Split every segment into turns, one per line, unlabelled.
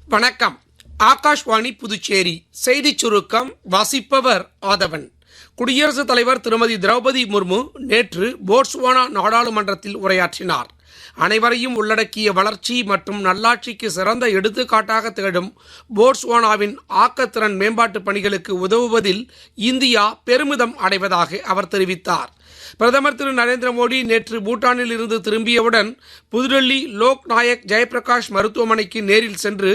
வணக்கம். ஆகாஷ்வாணி புதுச்சேரி செய்திச் சுருக்கம் வாசிப்பவர் ஆதவன். குடியரசுத் தலைவர் திருமதி திரௌபதி முர்மு நேற்று போட்ஸ்வானா நாடாளுமன்றத்தில் உரையாற்றினார். அனைவரையும் உள்ளடக்கிய வளர்ச்சி மற்றும் நல்லாட்சிக்கு சிறந்த எடுத்துக்காட்டாக திகழும் போட்ஸ்வானாவின் ஆக்கத்திறன் மேம்பாட்டு பணிகளுக்கு உதவுவதில் இந்தியா பெருமிதம் அடைவதாக அவர் தெரிவித்தார். பிரதமர் திரு நரேந்திர மோடி நேற்று பூட்டானில் இருந்து திரும்பியவுடன் புதுடெல்லி லோக் நாயக் ஜெயபிரகாஷ் மருத்துவமனைக்கு நேரில் சென்று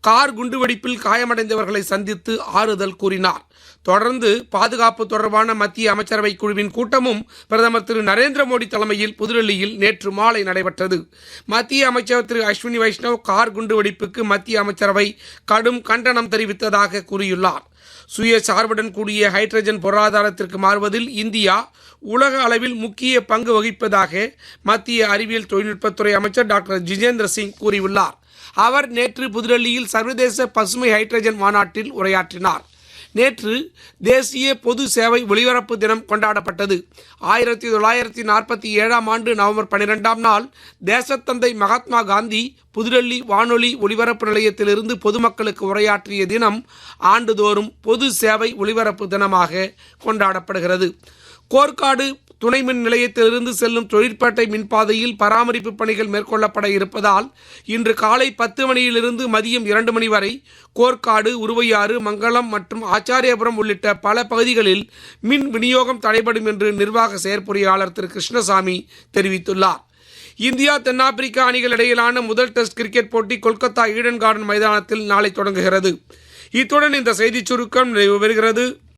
கார் குண்டுவெடிப்பில் காயமடைந்தவர்களை சந்தித்து ஆறுதல் கூறினார். தொடர்ந்து பாதுகாப்பு தொடர்பான மத்திய அமைச்சரவை குழுவின் கூட்டமும் பிரதமர் திரு நரேந்திர மோடி தலைமையில் புதுடெல்லியில் நேற்று மாலை நடைபெற்றது. மத்திய அமைச்சர் திரு அஸ்வினி வைஷ்ணவ் கார் குண்டுவெடிப்புக்கு மத்திய அமைச்சரவை கடும் கண்டனம் தெரிவித்ததாக கூறியுள்ளார். சுயசார்புடன் கூடிய ஹைட்ரஜன் பொருளாதாரத்திற்கு மாறுவதில் இந்தியா உலக அளவில் முக்கிய பங்கு வகிப்பதாக மத்திய அறிவியல் தொழில்நுட்பத்துறை அமைச்சர் டாக்டர் ஜிதேந்திர சிங் கூறியுள்ளார். அவர் நேற்று புதுடெல்லியில் சர்வதேச பசுமை ஹைட்ரஜன் மாநாட்டில் உரையாற்றினார். நேற்று தேசிய பொது சேவை ஒலிபரப்பு தினம் கொண்டாடப்பட்டது. 1947 ஆண்டு நவம்பர் 12ஆம் நாள் தேசத்தந்தை மகாத்மா காந்தி புதுடெல்லி வானொலி ஒலிபரப்பு நிலையத்திலிருந்து பொதுமக்களுக்கு உரையாற்றிய தினம் ஆண்டுதோறும் பொது சேவை ஒலிபரப்பு தினமாக கொண்டாடப்படுகிறது. கோர்க்காடு துணை மின் நிலையத்திலிருந்து செல்லும் தொழிற்பேட்டை மின்பாதையில் பராமரிப்பு பணிகள் மேற்கொள்ளப்பட இருப்பதால் இன்று காலை 10 மணியிலிருந்து மதியம் 2 மணி வரை கோர்க்காடு, உருவையாறு, மங்களம் மற்றும் ஆச்சாரியபுரம் உள்ளிட்ட பல பகுதிகளில் மின் விநியோகம் தடைபடும் என்று நிர்வாக செயற்பொறியாளர் திரு கிருஷ்ணசாமி தெரிவித்துள்ளார். இந்தியா தென்னாப்பிரிக்கா அணிகள் இடையிலான முதல் டெஸ்ட் கிரிக்கெட் போட்டி கொல்கத்தா ஈடன் கார்டன் மைதானத்தில் நாளை தொடங்குகிறது. இத்துடன் இந்த செய்திச் சுருக்கம் நிறைவு பெறுகிறது.